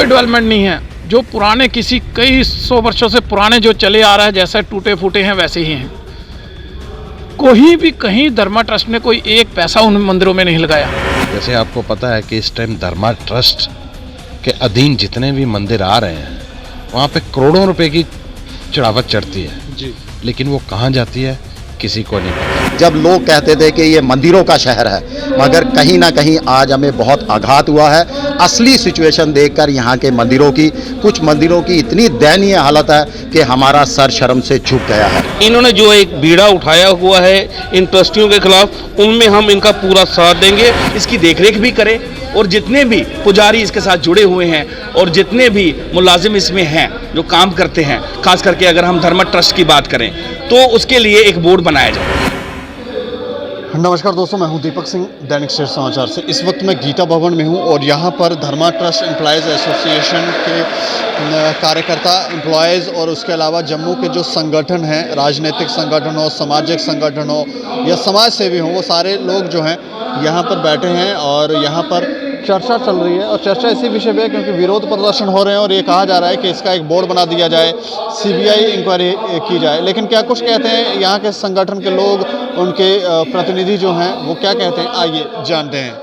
कोई डेवलपमेंट नहीं है। जो पुराने किसी कई सौ वर्षों से पुराने जो चले आ रहा है, जैसे टूटे फूटे हैं वैसे ही हैं। कोई भी कहीं धर्मा ट्रस्ट ने कोई एक पैसा उन मंदिरों में नहीं लगाया। जैसे आपको पता है कि इस टाइम धर्मा ट्रस्ट के अधीन जितने भी मंदिर आ रहे हैं वहाँ पे करोड़ों रुपए की चढ़ावत चढ़ती है जी, लेकिन वो कहाँ जाती है किसी को नहीं पता। जब लोग कहते थे कि ये मंदिरों का शहर है, मगर कहीं ना कहीं आज हमें बहुत आघात हुआ है। असली सिचुएशन देखकर यहाँ के मंदिरों की, कुछ मंदिरों की इतनी दयनीय हालत है कि हमारा सर शर्म से झुक गया है। इन्होंने जो एक बीड़ा उठाया हुआ है इन ट्रस्टियों के खिलाफ, उनमें हम इनका पूरा साथ देंगे। इसकी देखरेख भी करें और जितने भी पुजारी इसके साथ जुड़े हुए हैं और जितने भी मुलाजिम इसमें हैं जो काम करते हैं, खास करके अगर हम धर्मा ट्रस्ट की बात करें तो उसके लिए एक बोर्ड बनाया जाए। नमस्कार दोस्तों, मैं हूं दीपक सिंह, दैनिक स्टेट समाचार से। इस वक्त मैं गीता भवन में हूं और यहां पर धर्मा ट्रस्ट एम्प्लॉयज़ एसोसिएशन के कार्यकर्ता, एम्प्लॉयज़ और उसके अलावा जम्मू के जो संगठन हैं, राजनीतिक संगठन हो, सामाजिक संगठन हो या समाज सेवी हो, वो सारे लोग जो हैं यहाँ पर बैठे हैं और यहाँ पर चर्चा चल रही है। और चर्चा इसी विषय पे है क्योंकि विरोध प्रदर्शन हो रहे हैं और ये कहा जा रहा है कि इसका एक बोर्ड बना दिया जाए, सीबीआई इंक्वायरी की जाए। लेकिन क्या कुछ कहते हैं यहाँ के संगठन के लोग, उनके प्रतिनिधि जो हैं वो क्या कहते हैं, आइए जानते हैं।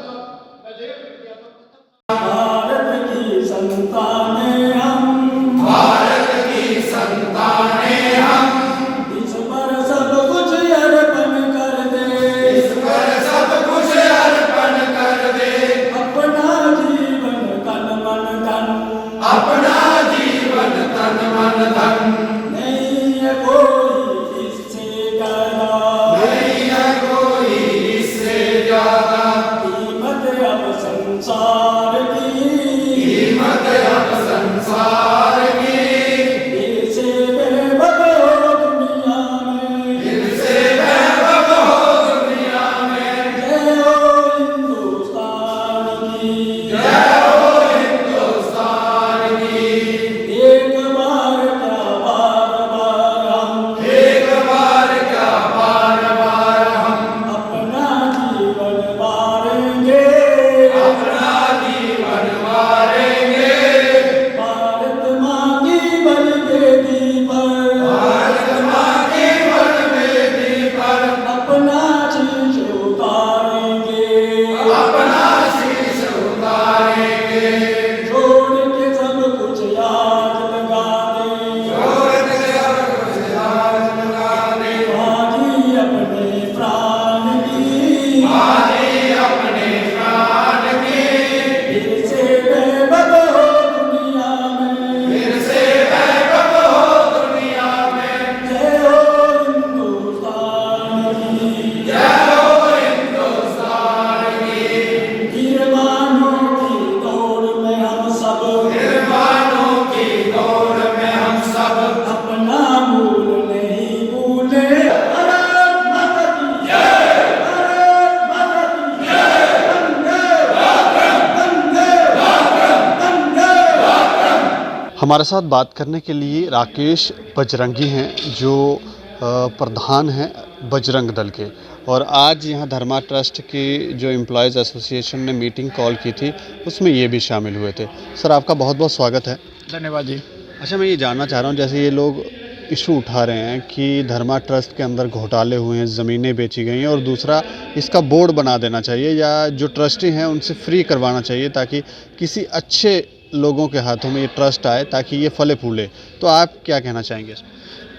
हमारे साथ बात करने के लिए राकेश बजरंगी हैं, जो प्रधान हैं बजरंग दल के। और आज यहाँ धर्मा ट्रस्ट की जो एम्प्लॉयज़ एसोसिएशन ने मीटिंग कॉल की थी, उसमें ये भी शामिल हुए थे। सर, आपका बहुत बहुत स्वागत है। धन्यवाद जी। अच्छा, मैं ये जानना चाह रहा हूँ, जैसे ये लोग इशू उठा रहे हैं कि धर्मा ट्रस्ट के अंदर घोटाले हुए हैं, ज़मीनें बेची गई हैं, और दूसरा इसका बोर्ड बना देना चाहिए या जो ट्रस्टी हैं उनसे फ्री करवाना चाहिए ताकि किसी अच्छे लोगों के हाथों में ये ट्रस्ट आए, ताकि ये फले फूले। तो आप क्या कहना चाहेंगे इसमें?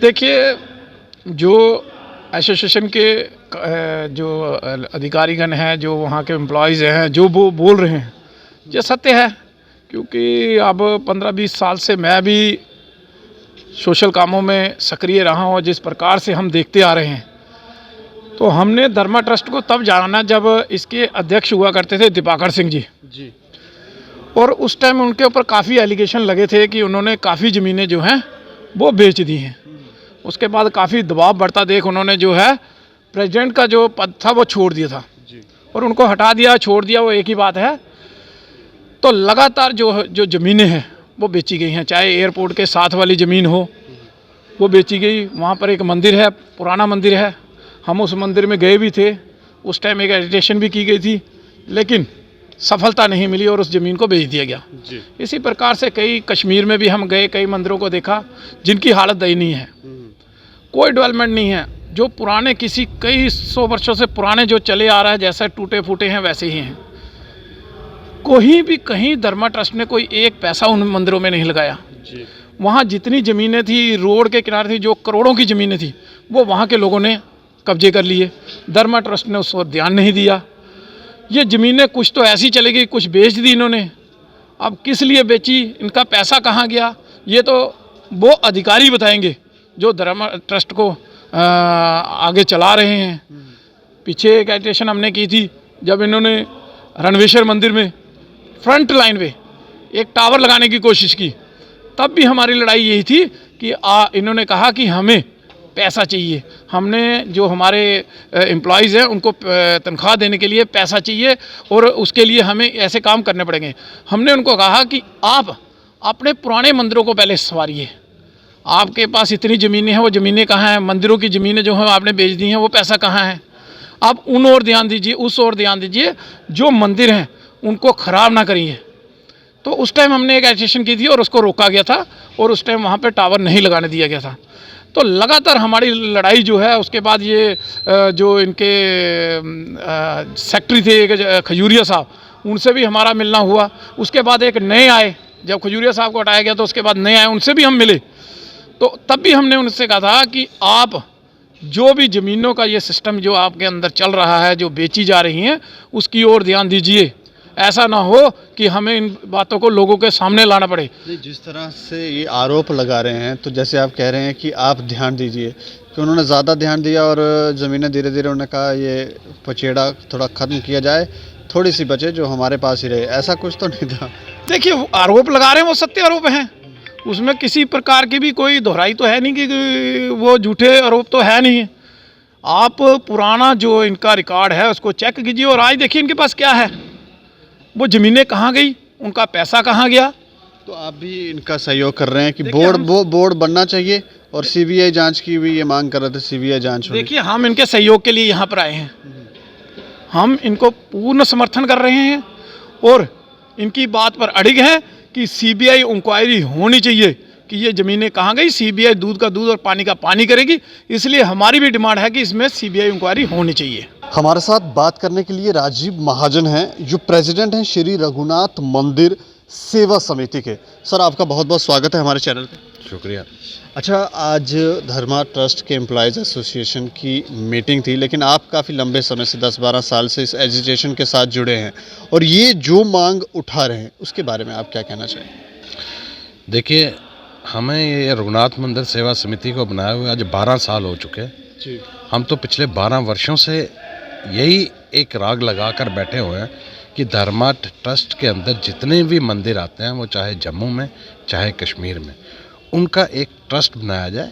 देखिए, जो एसोसिएशन के जो अधिकारीगण हैं, जो वहाँ के एम्प्लॉयज़ हैं, जो वो बोल रहे हैं, ये सत्य है। क्योंकि अब 15-20 साल से मैं भी सोशल कामों में सक्रिय रहा हूँ। जिस प्रकार से हम देखते आ रहे हैं, तो हमने धर्मा ट्रस्ट को तब जाना जब इसके अध्यक्ष हुआ करते थे दीपाकर सिंह जी। और उस टाइम उनके ऊपर काफ़ी एलिगेशन लगे थे कि उन्होंने काफ़ी ज़मीनें जो हैं वो बेच दी हैं। उसके बाद काफ़ी दबाव बढ़ता देख उन्होंने जो है प्रेसिडेंट का जो पद था वो छोड़ दिया था और उनको हटा दिया, छोड़ दिया, वो एक ही बात है। तो लगातार जो ज़मीनें हैं वो बेची गई हैं। चाहे एयरपोर्ट के साथ वाली ज़मीन हो वो बेची गई। वहाँ पर एक मंदिर है, पुराना मंदिर है, हम उस मंदिर में गए भी थे। उस टाइम एक एडिटेशन भी की गई थी, लेकिन सफलता नहीं मिली और उस ज़मीन को बेच दिया गया। इसी प्रकार से कई कश्मीर में भी हम गए, कई मंदिरों को देखा जिनकी हालत दयनीय है, कोई डेवलपमेंट नहीं है। जो पुराने किसी कई सौ वर्षों से पुराने जो चले आ रहा है, जैसे टूटे फूटे हैं वैसे ही हैं। कोई भी कहीं धर्मा ट्रस्ट ने कोई एक पैसा उन मंदिरों में नहीं लगाया। वहाँ जितनी ज़मीनें थी रोड के किनारे थी, जो करोड़ों की ज़मीनें थी, वो वहाँ के लोगों ने कब्जे कर लिए। धर्मा ट्रस्ट ने उस पर ध्यान नहीं दिया। ये ज़मीनें कुछ तो ऐसी चली गई, कुछ बेच दी इन्होंने। अब किस लिए बेची, इनका पैसा कहाँ गया, ये तो वो अधिकारी बताएंगे जो धर्मा ट्रस्ट को आगे चला रहे हैं। पीछे एक एडिटेशन हमने की थी जब इन्होंने रणवेश्वर मंदिर में फ्रंट लाइन पे एक टावर लगाने की कोशिश की, तब भी हमारी लड़ाई यही थी कि इन्होंने कहा कि हमें पैसा चाहिए, हमने जो हमारे एम्प्लॉयज़ हैं उनको तनख्वाह देने के लिए पैसा चाहिए और उसके लिए हमें ऐसे काम करने पड़ेंगे। हमने उनको कहा कि आप अपने पुराने मंदिरों को पहले संवारिए, आपके पास इतनी ज़मीनें हैं, वो ज़मीनें कहाँ हैं, मंदिरों की ज़मीनें जो हैं आपने बेच दी हैं, वो पैसा कहाँ है। आप उन ओर ध्यान दीजिए, उस ओर ध्यान दीजिए, जो मंदिर हैं उनको ख़राब ना करिए। तो उस टाइम हमने एक एजिटेशन की थी और उसको रोका गया था और उस टाइम वहाँ पे टावर नहीं लगाने दिया गया था। तो लगातार हमारी लड़ाई जो है, उसके बाद ये जो इनके सेक्रेटरी थे खजूरिया साहब, उनसे भी हमारा मिलना हुआ। उसके बाद एक नए आए, जब खजूरिया साहब को हटाया गया तो उसके बाद नए आए, उनसे भी हम मिले। तो तब भी हमने उनसे कहा था कि आप जो भी ज़मीनों का ये सिस्टम जो आपके अंदर चल रहा है, जो बेची जा रही हैं, उसकी ओर ध्यान दीजिए। ऐसा ना हो कि हमें इन बातों को लोगों के सामने लाना पड़े। जिस तरह से ये आरोप लगा रहे हैं, तो जैसे आप कह रहे हैं कि आप ध्यान दीजिए, कि उन्होंने ज़्यादा ध्यान दिया और ज़मीनें धीरे धीरे उन्होंने कहा ये पचेड़ा थोड़ा ख़त्म किया जाए, थोड़ी सी बचे जो हमारे पास ही रहे, ऐसा कुछ तो नहीं था। देखिए, आरोप लगा रहे हैं वो सत्य आरोप हैं, उसमें किसी प्रकार की भी कोई दोहराई तो है नहीं कि वो झूठे आरोप तो है नहीं। आप पुराना जो इनका रिकॉर्ड है उसको चेक कीजिए और आज देखिए इनके पास क्या है, वो ज़मीनें कहाँ गई, उनका पैसा कहाँ गया। तो आप भी इनका सहयोग कर रहे हैं कि बोर्ड बनना चाहिए और सीबीआई जांच की भी ये मांग कर रहे थे, सीबीआई जांच। देखिए, हम इनके सहयोग के लिए यहाँ पर आए हैं, हम इनको पूर्ण समर्थन कर रहे हैं और इनकी बात पर अड़िग है कि सीबीआई इंक्वायरी होनी चाहिए कि ये ज़मीनें कहाँ गई। सीबीआई दूध का दूध और पानी का पानी करेगी, इसलिए हमारी भी डिमांड है कि इसमें सीबीआई इंक्वायरी होनी चाहिए। हमारे साथ बात करने के लिए राजीव महाजन हैं, जो प्रेसिडेंट हैं श्री रघुनाथ मंदिर सेवा समिति के। सर, आपका बहुत बहुत स्वागत है हमारे चैनल पे। शुक्रिया। अच्छा, आज धर्मा ट्रस्ट के एम्प्लॉयज़ एसोसिएशन की मीटिंग थी, लेकिन आप काफ़ी लंबे समय से 10-12 साल से इस एजिटेशन के साथ जुड़े हैं और ये जो मांग उठा रहे हैं उसके बारे में आप क्या कहना चाहिए? देखिए, हमें ये रघुनाथ मंदिर सेवा समिति को बनाए हुए आज 12 साल हो चुके हैं जी। हम तो पिछले 12 वर्षों से यही एक राग लगा कर बैठे हुए हैं कि धर्मा ट्रस्ट के अंदर जितने भी मंदिर आते हैं, वो चाहे जम्मू में चाहे कश्मीर में, उनका एक ट्रस्ट बनाया जाए,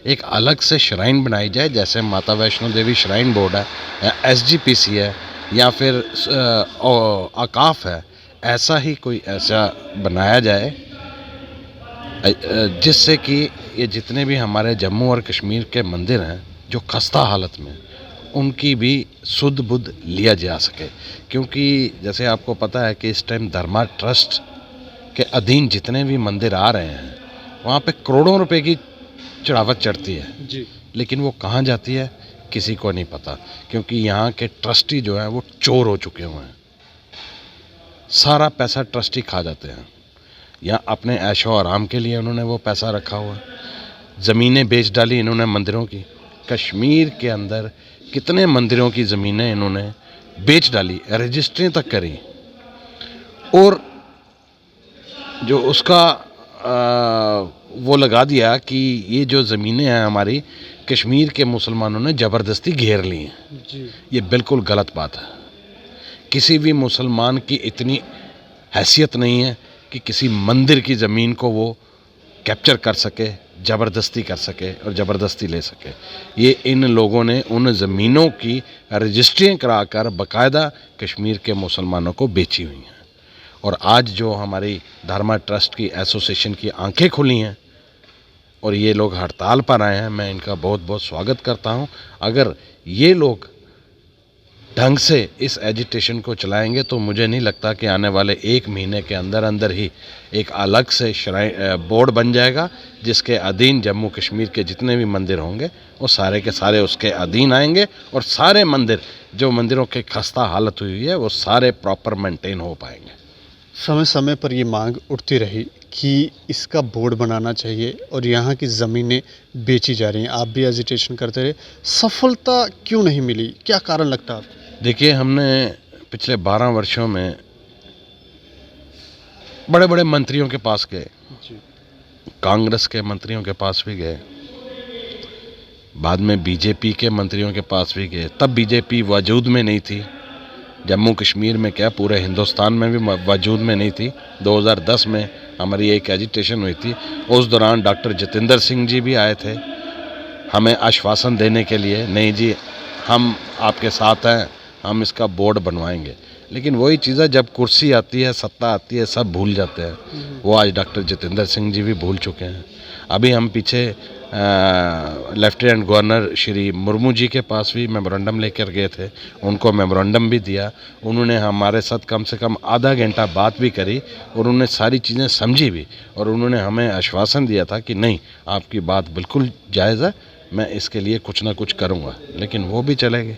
एक अलग से श्राइन बनाई जाए, जैसे माता वैष्णो देवी श्राइन बोर्ड है या SGPC है या फिर आकाफ है, ऐसा ही कोई ऐसा बनाया जाए जिससे कि ये जितने भी हमारे जम्मू और कश्मीर के मंदिर हैं जो खस्ता हालत में, उनकी भी सुध बुध लिया जा सके। क्योंकि जैसे आपको पता है कि इस टाइम धर्मा ट्रस्ट के अधीन जितने भी मंदिर आ रहे हैं, वहाँ पे करोड़ों रुपए की चढ़ावत चढ़ती है जी, लेकिन वो कहाँ जाती है किसी को नहीं पता, क्योंकि यहाँ के ट्रस्टी जो हैं वो चोर हो चुके हुए हैं। सारा पैसा ट्रस्टी खा जाते हैं, या अपने ऐशो आराम के लिए उन्होंने वो पैसा रखा हुआ है। ज़मीनें बेच डाली इन्होंने मंदिरों की, कश्मीर के अंदर कितने मंदिरों की ज़मीनें इन्होंने बेच डाली, रजिस्ट्री तक करी, और जो उसका वो लगा दिया कि ये जो ज़मीनें हैं हमारी कश्मीर के मुसलमानों ने ज़बरदस्ती घेर ली हैं जी। ये बिल्कुल गलत बात है। किसी भी मुसलमान की इतनी हैसियत नहीं है कि किसी मंदिर की ज़मीन को वो कैप्चर कर सके, ज़बरदस्ती कर सके और ज़बरदस्ती ले सके। ये इन लोगों ने उन ज़मीनों की रजिस्ट्रियाँ कराकर बाकायदा कश्मीर के मुसलमानों को बेची हुई हैं। और आज जो हमारी धर्मा ट्रस्ट की एसोसिएशन की आंखें खुली हैं और ये लोग हड़ताल पर आए हैं, मैं इनका बहुत बहुत स्वागत करता हूं। अगर ये लोग ढंग से इस एजिटेशन को चलाएंगे तो मुझे नहीं लगता कि आने वाले 1 महीने के अंदर अंदर ही एक अलग से बोर्ड बन जाएगा, जिसके अधीन जम्मू कश्मीर के जितने भी मंदिर होंगे वो सारे के सारे उसके अधीन आएंगे, और सारे मंदिर जो मंदिरों की खस्ता हालत हुई है वो सारे प्रॉपर मेंटेन हो पाएंगे। समय समय पर ये मांग उठती रही कि इसका बोर्ड बनाना चाहिए और यहाँ की ज़मीनें बेची जा रही हैं, आप भी एजिटेशन करते रहे, सफलता क्यों नहीं मिली, क्या कारण लगता है आपको? देखिए, हमने पिछले 12 वर्षों में बड़े बड़े मंत्रियों के पास गए, कांग्रेस के मंत्रियों के पास भी गए, बाद में बीजेपी के मंत्रियों के पास भी गए। तब बीजेपी वजूद में नहीं थी, जम्मू कश्मीर में क्या पूरे हिंदुस्तान में भी वजूद में नहीं थी। 2010 में हमारी एक एजिटेशन हुई थी, उस दौरान डॉक्टर जितेंद्र सिंह जी भी आए थे हमें आश्वासन देने के लिए, नहीं जी हम आपके साथ हैं, हम इसका बोर्ड बनवाएंगे। लेकिन वही चीज़ है, जब कुर्सी आती है, सत्ता आती है, सब भूल जाते हैं। वो आज डॉक्टर जितेंद्र सिंह जी भी भूल चुके हैं। अभी हम पीछे लेफ्टिनेंट गवर्नर श्री मुर्मू जी के पास भी मेमोरेंडम लेकर गए थे, उनको मेमोरेंडम भी दिया, उन्होंने हमारे साथ कम से कम आधा घंटा बात भी करी और उन्होंने सारी चीज़ें समझी भी, और उन्होंने हमें आश्वासन दिया था कि नहीं आपकी बात बिल्कुल जायज़ है, मैं इसके लिए कुछ ना कुछ करूँगा। लेकिन वो भी चले गए।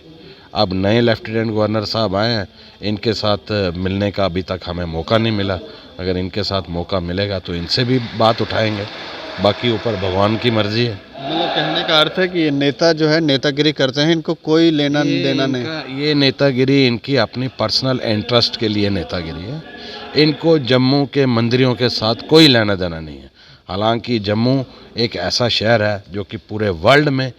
अब नए लेफ्टिनेंट गवर्नर साहब आए हैं, इनके साथ मिलने का अभी तक हमें मौका नहीं मिला। अगर इनके साथ मौका मिलेगा तो इनसे भी बात उठाएंगे, बाकी ऊपर भगवान की मर्जी है। मतलब कहने का अर्थ है कि ये नेता जो है नेतागिरी करते हैं, इनको कोई लेना देना नहीं। ये नेतागिरी इनकी अपनी पर्सनल इंटरेस्ट के लिए नेतागिरी है, इनको जम्मू के मंदिरों के साथ कोई लेना देना नहीं है। हालांकि जम्मू एक ऐसा शहर है जो कि पूरे वर्ल्ड में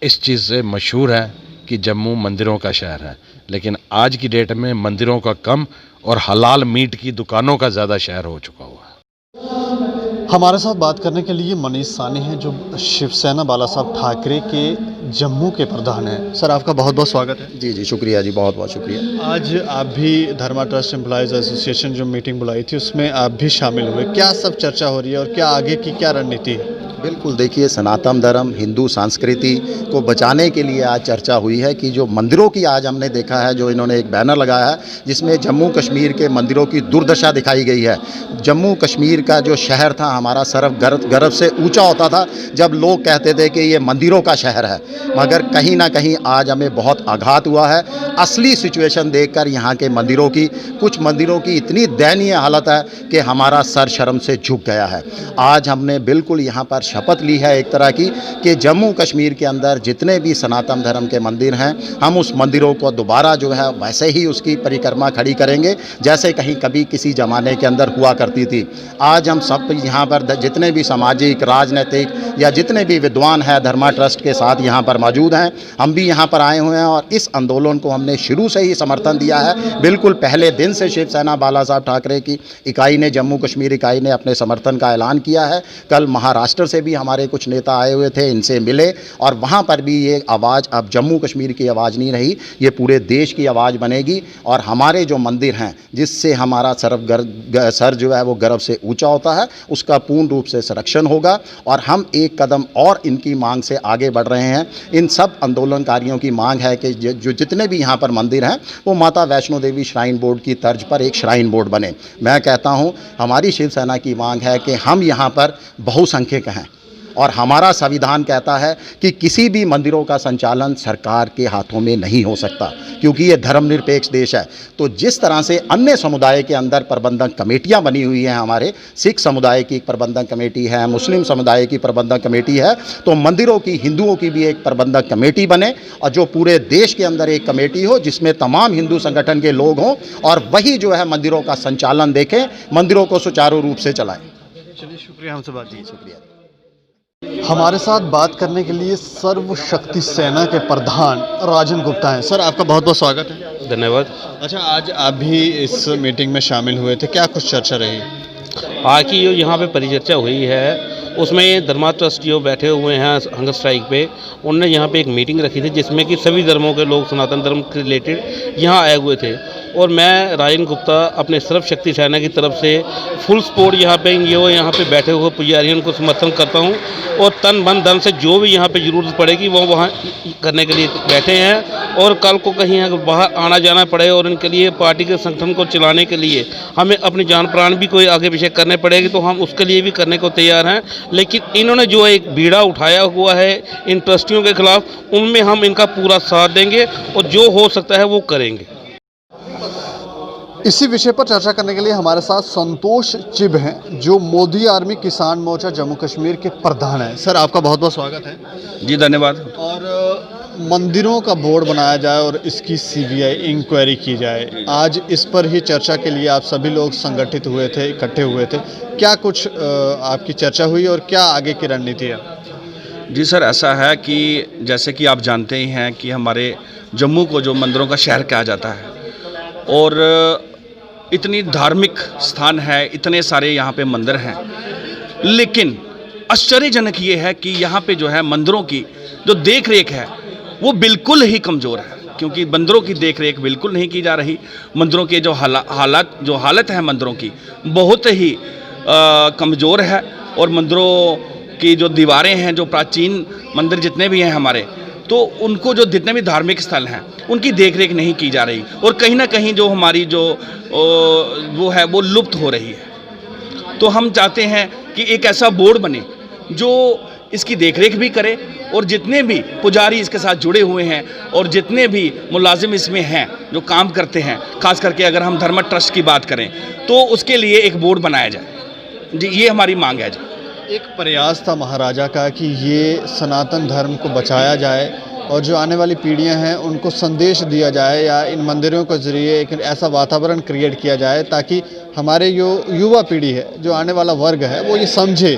इस चीज़ से मशहूर है कि जम्मू मंदिरों का शहर है, लेकिन आज की डेट में मंदिरों का कम और हलाल मीट की दुकानों का ज़्यादा शहर हो चुका हुआ है। हमारे साथ बात करने के लिए मनीष सानी हैं, जो शिवसेना बाला साहब ठाकरे के जम्मू के प्रधान हैं। सर आपका बहुत बहुत स्वागत है। जी जी शुक्रिया जी, बहुत बहुत शुक्रिया। आज आप भी धर्मा ट्रस्ट एम्प्लॉयज़ एसोसिएशन जो मीटिंग बुलाई थी उसमें आप भी शामिल हुए, क्या सब चर्चा हो रही है और क्या आगे की क्या रणनीति है? बिल्कुल, देखिए सनातन धर्म हिंदू संस्कृति को बचाने के लिए आज चर्चा हुई है कि जो मंदिरों की आज हमने देखा है, जो इन्होंने एक बैनर लगाया है जिसमें जम्मू कश्मीर के मंदिरों की दुर्दशा दिखाई गई है। जम्मू कश्मीर का जो शहर था हमारा सर्व गर्व से ऊंचा होता था जब लोग कहते थे कि ये मंदिरों का शहर है, मगर कहीं ना कहीं आज हमें बहुत आघात हुआ है। असली सिचुएशन देखकर यहाँ के मंदिरों की, कुछ मंदिरों की इतनी दयनीय हालत है कि हमारा सर शर्म से झुक गया है। आज हमने बिल्कुल यहाँ पर शपथ ली है एक तरह की कि जम्मू कश्मीर के अंदर जितने भी सनातन धर्म के मंदिर हैं, हम उस मंदिरों को दोबारा जो है वैसे ही उसकी परिक्रमा खड़ी करेंगे जैसे कहीं कभी किसी ज़माने के अंदर हुआ करती थी। आज हम सब यहाँ पर जितने भी सामाजिक, राजनीतिक या जितने भी विद्वान हैं धर्मा ट्रस्ट के साथ यहाँ पर मौजूद हैं, हम भी यहाँ पर आए हुए हैं और इस आंदोलन को हमने शुरू से ही समर्थन दिया है। बिल्कुल पहले दिन से शिवसेना बाला साहब ठाकरे की इकाई ने, जम्मू कश्मीर इकाई ने अपने समर्थन का ऐलान किया है। कल महाराष्ट्र से भी हमारे कुछ नेता आए हुए थे, इनसे मिले और वहाँ पर भी ये आवाज़ अब जम्मू कश्मीर की आवाज़ नहीं रही, ये पूरे देश की आवाज़ बनेगी। और हमारे जो मंदिर हैं जिससे हमारा सर जो है वो गर्व से ऊंचा होता है, उसका पूर्ण रूप से संरक्षण होगा। और हम एक कदम और इनकी मांग से आगे बढ़ रहे हैं। इन सब आंदोलनकारियों की मांग है कि जो जितने भी यहाँ पर मंदिर हैं वो माता वैष्णो देवी श्राइन बोर्ड की तर्ज पर एक श्राइन बोर्ड बने। मैं कहता हूँ हमारी शिवसेना की मांग है कि हम यहाँ पर बहुसंख्यक हैं और हमारा संविधान कहता है कि किसी भी मंदिरों का संचालन सरकार के हाथों में नहीं हो सकता, क्योंकि ये धर्मनिरपेक्ष देश है। तो जिस तरह से अन्य समुदाय के अंदर प्रबंधक कमेटियां बनी हुई हैं, हमारे सिख समुदाय की प्रबंधक कमेटी है, मुस्लिम समुदाय की प्रबंधक कमेटी है, तो मंदिरों की, हिंदुओं की भी एक प्रबंधक कमेटी बने और जो पूरे देश के अंदर एक कमेटी हो जिसमें तमाम हिंदू संगठन के लोग हों और वही जो है मंदिरों का संचालन देखें, मंदिरों को सुचारू रूप से चलाएं। चलिए शुक्रिया, हमसे बात की। शुक्रिया। हमारे साथ बात करने के लिए सर्वशक्ति सेना के प्रधान राजन गुप्ता हैं। सर आपका बहुत बहुत स्वागत है। धन्यवाद। अच्छा, आज आप भी इस मीटिंग में शामिल हुए थे, क्या कुछ चर्चा रही? आज की जो यहाँ पे परिचर्चा हुई है उसमें धर्मा ट्रस्ट जो बैठे हुए हैं हंगर स्ट्राइक पे, उनने यहाँ पे एक मीटिंग रखी थी जिसमें कि सभी धर्मों के लोग सनातन धर्म के रिलेटेड यहाँ आए हुए थे। और मैं राजन गुप्ता अपने सर्वशक्ति सेना की तरफ से फुल सपोर्ट यहाँ पे बैठे हुए पुजारियों को समर्थन करता हूँ और तन मन धन से जो भी यहाँ पे ज़रूरत पड़ेगी वो वहाँ करने के लिए बैठे हैं। और कल को कहीं अगर बाहर आना जाना पड़े और इनके लिए पार्टी के संगठन को चलाने के लिए हमें अपनी जान प्राण भी कोई आगे पीछे करने पड़ेगी तो हम उसके लिए भी करने को तैयार हैं। लेकिन इन्होंने जो एक बीड़ा उठाया हुआ है इन ट्रस्टियों के खिलाफ, उनमें हम इनका पूरा साथ देंगे और जो हो सकता है वो करेंगे। इसी विषय पर चर्चा करने के लिए हमारे साथ संतोष चिब हैं, जो मोदी आर्मी किसान मोर्चा जम्मू कश्मीर के प्रधान हैं। सर, आपका बहुत बहुत स्वागत है। जी धन्यवाद। और मंदिरों का बोर्ड बनाया जाए और इसकी सीबीआई इंक्वायरी की जाए, आज इस पर ही चर्चा के लिए आप सभी लोग संगठित हुए थे, इकट्ठे हुए थे। क्या कुछ आपकी चर्चा हुई और क्या आगे की रणनीति है? जी सर, ऐसा है कि जैसे कि आप जानते ही हैं कि हमारे जम्मू को जो मंदिरों का शहर कहा जाता है और इतनी धार्मिक स्थान है, इतने सारे यहाँ पे मंदिर हैं, लेकिन आश्चर्यजनक ये है कि यहाँ पे जो है मंदिरों की जो देख रेख है वो बिल्कुल ही कमज़ोर है, क्योंकि मंदिरों की देख रेख बिल्कुल नहीं की जा रही। मंदिरों के जो हालत है मंदिरों की बहुत ही कमज़ोर है और मंदिरों की जो दीवारें हैं, जो प्राचीन मंदिर जितने भी हैं हमारे, तो उनको जो जितने भी धार्मिक स्थल हैं उनकी देखरेख नहीं की जा रही और कहीं ना कहीं जो हमारी जो वो है वो लुप्त हो रही है। तो हम चाहते हैं कि एक ऐसा बोर्ड बने जो इसकी देखरेख भी करे और जितने भी पुजारी इसके साथ जुड़े हुए हैं और जितने भी मुलाजिम इसमें हैं जो काम करते हैं, खास करके अगर हम धर्म ट्रस्ट की बात करें तो उसके लिए एक बोर्ड बनाया जाए। जी, ये हमारी मांग है। जी, एक प्रयास था महाराजा का कि ये सनातन धर्म को बचाया जाए और जो आने वाली पीढ़ियां हैं उनको संदेश दिया जाए या इन मंदिरों के ज़रिए एक ऐसा वातावरण क्रिएट किया जाए ताकि हमारे जो युवा पीढ़ी है, जो आने वाला वर्ग है, वो ये समझे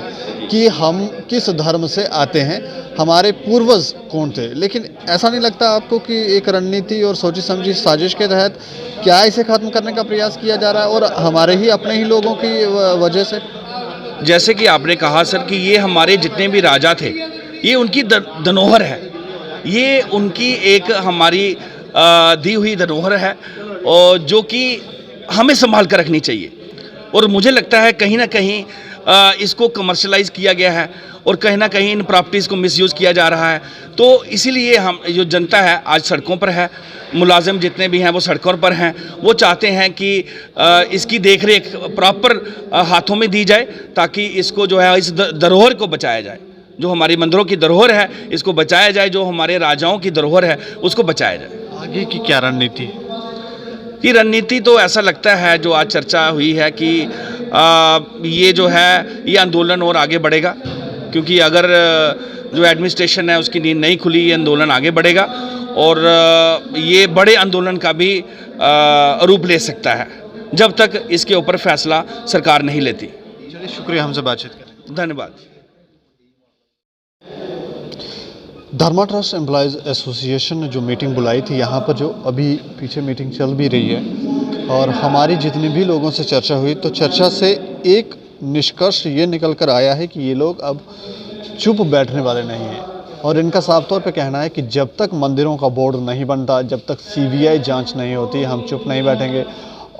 कि हम किस धर्म से आते हैं, हमारे पूर्वज कौन थे। लेकिन ऐसा नहीं लगता आपको कि एक रणनीति और सोची समझी साजिश के तहत क्या इसे ख़त्म करने का प्रयास किया जा रहा है और हमारे ही अपने ही लोगों की वजह से? जैसे कि आपने कहा सर कि ये हमारे जितने भी राजा थे ये उनकी धरोहर है, ये उनकी एक हमारी दी हुई धरोहर है और जो कि हमें संभाल कर रखनी चाहिए। और मुझे लगता है कहीं ना कहीं इसको कमर्शलाइज किया गया है और कहीं ना कहीं इन प्रॉपर्टीज़ को मिसयूज़ किया जा रहा है। तो इसीलिए हम जो जनता है आज सड़कों पर है, मुलाजिम जितने भी हैं वो सड़कों पर हैं, वो चाहते हैं कि इसकी देखरेख प्रॉपर हाथों में दी जाए ताकि इसको जो है इस धरोहर को बचाया जाए। जो हमारी मंदिरों की धरोहर है इसको बचाया जाए, जो हमारे राजाओं की धरोहर है उसको बचाया जाए। आगे की क्या रणनीति? ये रणनीति तो ऐसा लगता है जो आज चर्चा हुई है कि ये जो है ये आंदोलन और आगे बढ़ेगा, क्योंकि अगर जो एडमिनिस्ट्रेशन है उसकी नींद नहीं खुली ये आंदोलन आगे बढ़ेगा और ये बड़े आंदोलन का भी रूप ले सकता है जब तक इसके ऊपर फैसला सरकार नहीं लेती। चलिए, शुक्रिया हमसे बातचीत करें। धन्यवाद। धर्मा ट्रस्ट एम्प्लॉयज़ एसोसिएशन ने जो मीटिंग बुलाई थी, यहाँ पर जो अभी पीछे मीटिंग चल भी रही है और हमारी जितने भी लोगों से चर्चा हुई तो चर्चा से एक निष्कर्ष ये निकल कर आया है कि ये लोग अब चुप बैठने वाले नहीं हैं और इनका साफ तौर पे कहना है कि जब तक मंदिरों का बोर्ड नहीं बनता, जब तक सीबीआई जांच नहीं होती, हम चुप नहीं बैठेंगे।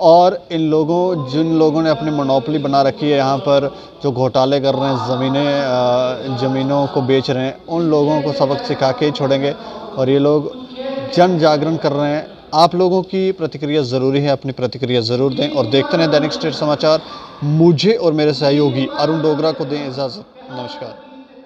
और इन लोगों जिन लोगों ने अपनी मोनोपोली बना रखी है, यहाँ पर जो घोटाले कर रहे हैं, ज़मीनों को बेच रहे हैं, उन लोगों को सबक सिखा के ही छोड़ेंगे। और ये लोग जन जागरण कर रहे हैं। आप लोगों की प्रतिक्रिया ज़रूरी है, अपनी प्रतिक्रिया ज़रूर दें और देखते रहें दैनिक स्टेट समाचार। मुझे और मेरे सहयोगी अरुण डोगरा को दें इजाज़त। नमस्कार।